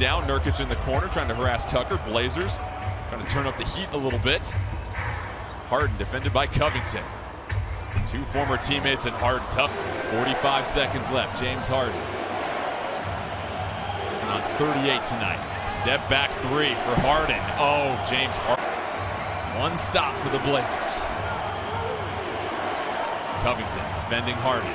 Down, Nurkic in the corner, trying to harass Tucker. Blazers trying to turn up the heat a little bit. Harden defended by Covington. Two former teammates in Harden. 45 seconds left. James Harden. And on 38 tonight. Step back three for Harden. Oh, James Harden. One stop for the Blazers. Covington defending Harden.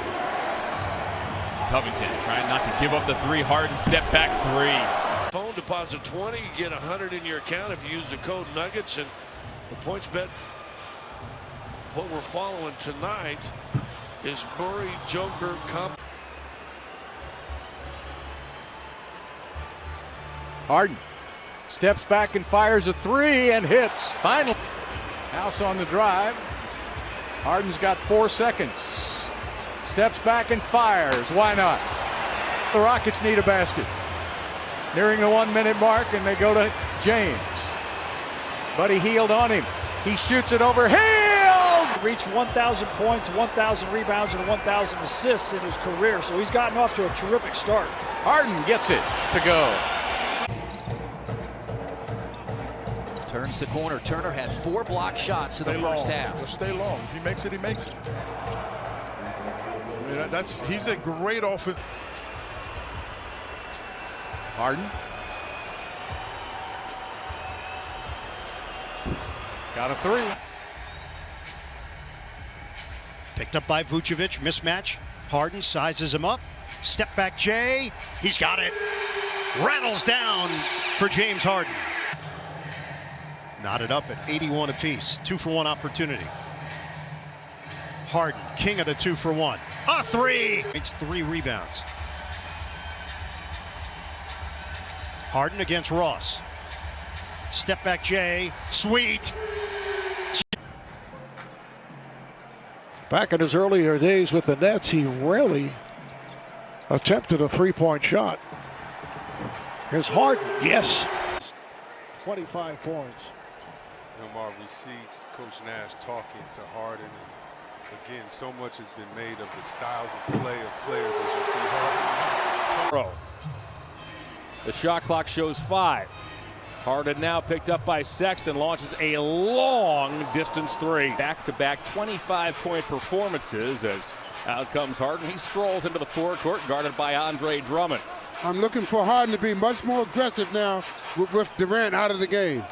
Covington trying not to give up the three. Harden step back three. Phone deposit 20, you get 100 in your account if you use the code Nuggets. And the points bet, what we're following tonight is Murray Joker comp. Harden steps back and fires a three and hits. Finally. House on the drive. Harden's got 4 seconds. Steps back and fires. Why not? The Rockets need a basket. Nearing the 1 minute mark, and they go to James. But he healed on him. He shoots it over. Healed! Reached 1,000 points, 1,000 rebounds, and 1,000 assists in his career. So he's gotten off to a terrific start. Harden gets it to go. Turns the corner. Turner had 4 block shots in the first half. He'll stay long. If he makes it, he makes it. I mean, he's a great offense. Harden. Got a three. Picked up by Vucevic. Mismatch. Harden sizes him up. Step back Jay. He's got it. Rattles down for James Harden. Knotted up at 81 apiece. 2-for-1 opportunity. Harden, king of the 2-for-1. A three! It's 3 rebounds. Harden against Ross. Step back Jay. Sweet! Back in his earlier days with the Nets, he rarely attempted a three-point shot. Here's Harden. Yes. 25 points. You know, Marv, we see Coach Nash talking to Harden. And again, so much has been made of the styles of play of players as you see Harden. The shot clock shows 5. Harden now picked up by Sexton, launches a long distance three. Back-to-back 25-point performances as out comes Harden. He strolls into the forecourt, guarded by Andre Drummond. I'm looking for Harden to be much more aggressive now with Durant out of the game.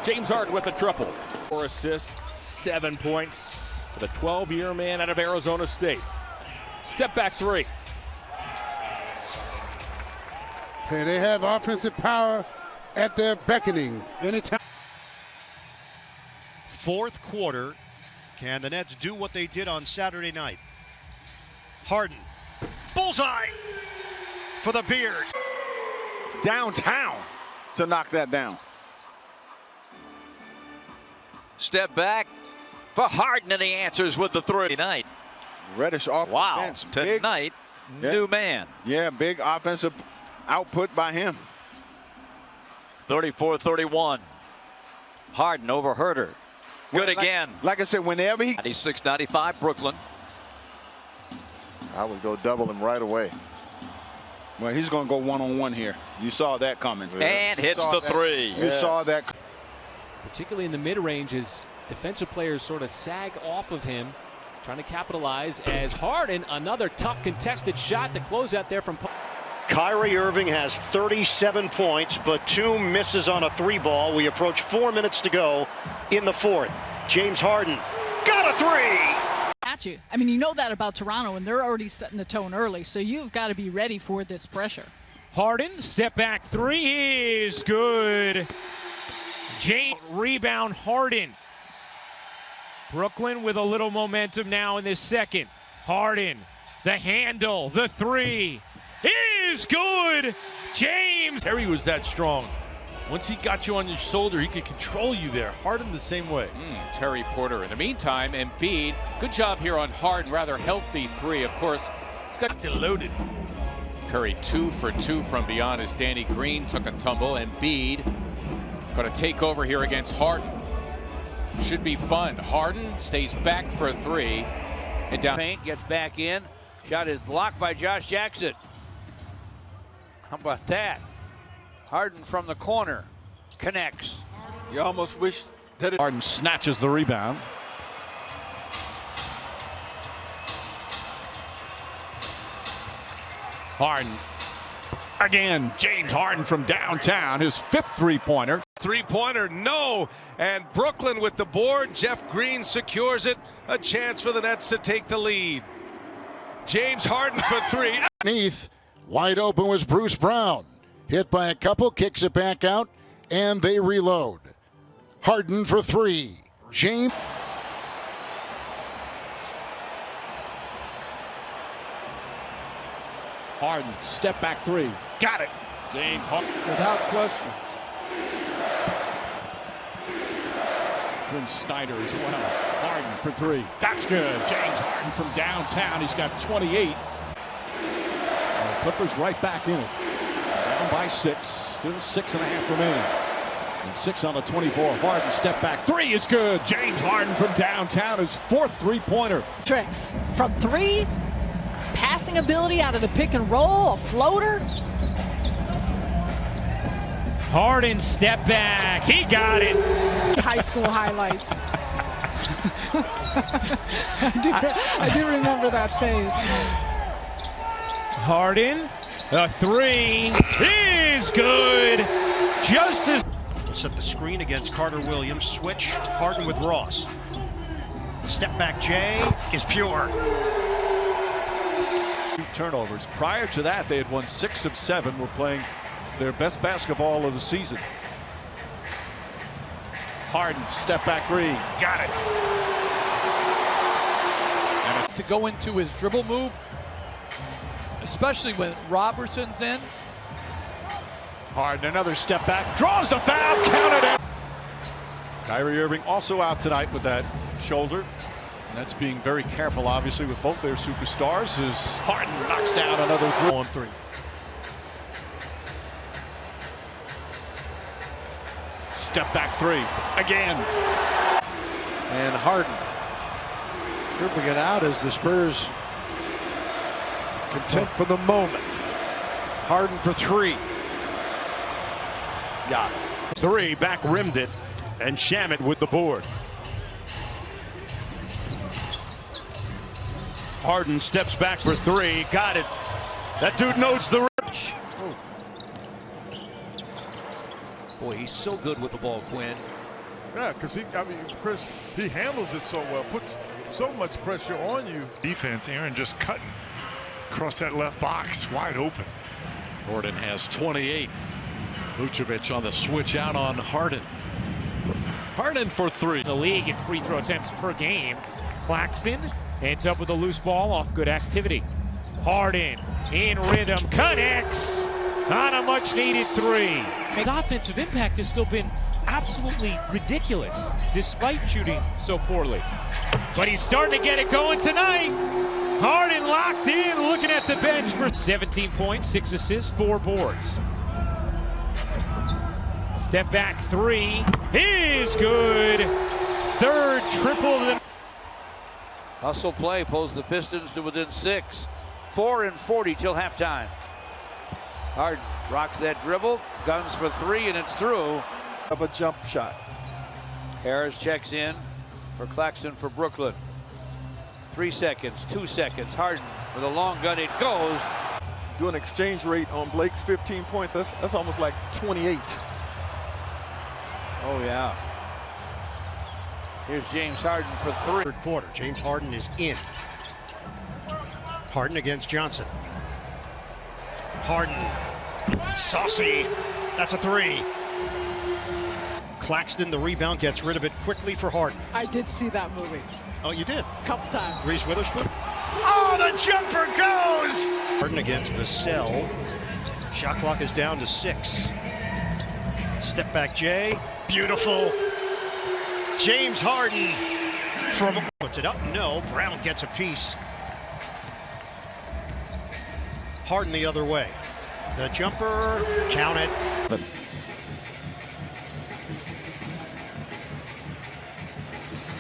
James Harden with a triple. 4 assists, 7 points for the 12-year man out of Arizona State. Step back three. Hey, they have offensive power at their beckoning anytime. Fourth quarter. Can the Nets do what they did on Saturday night? Harden. Bullseye for the beard. Downtown to knock that down. Step back for Harden, and he answers with the three tonight. Reddish off Wow, the bench. tonight, new man. Yeah, big offensive output by him. 34-31. Harden over Herter. Good again. Like I said, whenever he... 96-95, Brooklyn. I would go double him right away. Well, he's going to go one-on-one here. You saw that coming. And hits the three. You saw that. Particularly in the mid-range, as defensive players sort of sag off of him, trying to capitalize as Harden, another tough contested shot to close out there from... Kyrie Irving has 37 points, but 2 misses on a 3-ball. We approach 4 minutes to go in the fourth. James Harden got a 3! At you. I mean, you know that about Toronto, and they're already setting the tone early, so you've got to be ready for this pressure. Harden, step back three is good. James, rebound Harden. Brooklyn with a little momentum now in this second. Harden, the handle, the three is good. James. Terry was that strong. Once he got you on your shoulder, he could control you there. Harden the same way. Terry Porter. In the meantime, Embiid, good job here on Harden, rather healthy three. Of course, it's got loaded. Curry 2 for 2 from beyond as Danny Green took a tumble. Embiid going to take over here against Harden. Should be fun. Harden stays back for a three. And down. Paint gets back in. Shot is blocked by Josh Jackson. How about that? Harden from the corner. Connects. You almost wish that it... Harden snatches the rebound. Harden. Again, James Harden from downtown, his 5th three-pointer. Three-pointer, no. And Brooklyn with the board. Jeff Green secures it. A chance for the Nets to take the lead. James Harden for 3. Underneath, wide open was Bruce Brown. Hit by a couple, kicks it back out, and they reload. Harden for 3. James. Harden, step back 3. Got it. James Harden. Without question. Then Snyder as well. Harden for 3. That's good. James Harden from downtown. He's got 28. Clippers right back in it. Down by 6. Still 6.5 remaining. And 6 on the 24. Harden step back 3 is good. James Harden from downtown, his 4th three-pointer. Tricks from 3. Passing ability out of the pick and roll, a floater. Harden step back. He got it. High school highlights. I do remember that phase. Harden, a 3 is good. Just as set the screen against Carter Williams. Switch. Harden with Ross. Step back Jay is pure. Turnovers. Prior to that, they had won 6 of 7. Were playing their best basketball of the season. Harden, step back 3. Got it. And to go into his dribble move, especially when Robertson's in. Harden, another step back. Draws the foul. Counted it. Kyrie Irving also out tonight with that shoulder. And that's being very careful, obviously, with both their superstars. As Harden knocks down another 3-on-3. Step back 3 again. And Harden dribbling it out as the Spurs content for the moment. Harden for 3. Got it. 3, back rimmed it, and Shamet with the board. Harden steps back for 3. Got it. That dude knows the reach. Boy, he's so good with the ball, Quinn. Yeah, because Chris, he handles it so well, puts so much pressure on you. Defense, Aaron just cutting across that left box, wide open. Gordon has 28. Vucevic on the switch out on Harden. Harden for 3. The league in free throw attempts per game. Claxton ends up with a loose ball off good activity. Harden in rhythm, connects on a much needed 3. His offensive impact has still been absolutely ridiculous despite shooting so poorly. But he's starting to get it going tonight. Harden locked in, looking at the bench for 17 points, 6 assists, 4 boards. Step back 3 is good. 3rd triple of the Hustle play pulls the Pistons to within 6. 4:40 till halftime. Harden rocks that dribble, guns for 3, and it's through. Of a jump shot. Harris checks in for Claxton for Brooklyn. 3 seconds, 2 seconds. Harden with a long gun, it goes. Do an exchange rate on Blake's 15 points. That's almost like 28. Oh yeah. Here's James Harden for 3. Third quarter. James Harden is in. Harden against Johnson. Harden. Saucy. That's a 3. Claxton, the rebound, gets rid of it quickly for Harden. I did see that movie. Oh, you did? Couple times. Reese Witherspoon. Oh, the jumper goes! Harden against Vassell. Shot clock is down to 6. Step back Jay. Beautiful. James Harden from puts it up. No, Brown gets a piece. Harden the other way. The jumper, count it.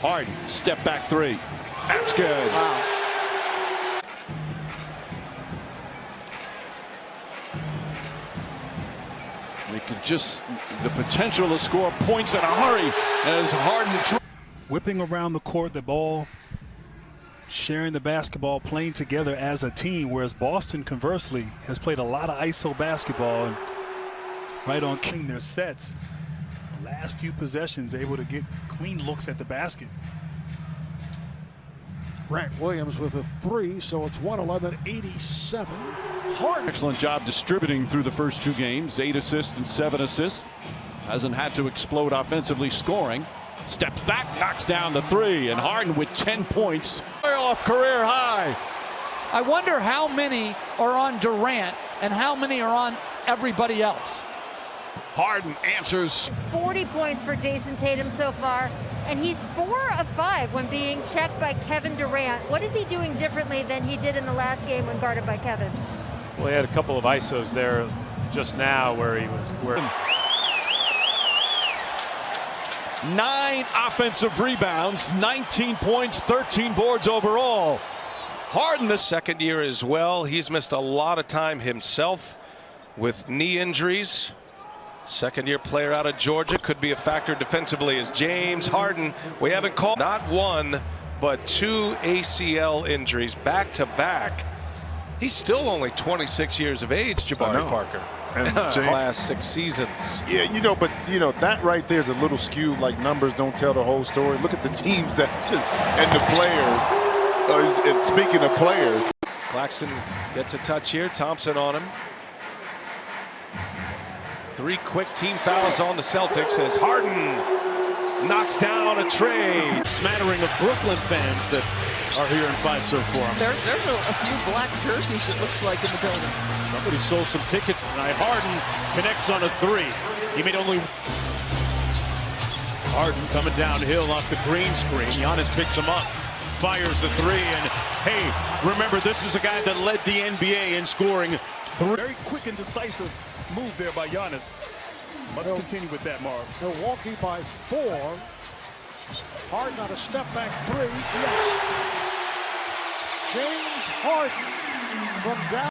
Harden, step back 3. That's good. Wow. They could just, the potential to score points in a hurry as Harden. Whipping around the court, the ball, sharing the basketball, playing together as a team, whereas Boston, conversely, has played a lot of ISO basketball and right on clean their sets. The last few possessions, able to get clean looks at the basket. Grant Williams with a 3, so it's 111-87. Harden. Excellent job distributing through the first 2 games. 8 assists and 7 assists. Hasn't had to explode offensively scoring. Steps back, knocks down the 3, and Harden with 10 points. Off career high. I wonder how many are on Durant and how many are on everybody else. Harden answers. 40 points for Jason Tatum so far, and he's 4 of 5 when being checked by Kevin Durant. What is he doing differently than he did in the last game when guarded by Kevin? Well, he had a couple of ISOs there just now where he was. 9 offensive rebounds, 19 points, 13 boards overall. Harden the second year as well. He's missed a lot of time himself with knee injuries. Second-year player out of Georgia, could be a factor defensively as James Harden. We haven't called not 1 but 2 ACL injuries back to back. He's still only 26 years of age, Jabari Parker. And last 6 seasons. Yeah, but that right there is a little skewed. Like, numbers don't tell the whole story. Look at the teams that and the players. And speaking of players, Claxton gets a touch here. Thompson on him. 3 quick team fouls on the Celtics as Harden knocks down a trade. Smattering of Brooklyn fans that are here in Fiserv for him. There's a few black jerseys, it looks like, in the building. Somebody sold some tickets tonight. Harden connects on a 3. He made only. Harden coming downhill off the green screen. Giannis picks him up, fires the 3, and hey, remember, this is a guy that led the NBA in scoring 3. Very quick and decisive move there by Giannis. Must continue with that, Marv. Milwaukee by 4. Harden on a step-back 3. Yes. James Harden from down.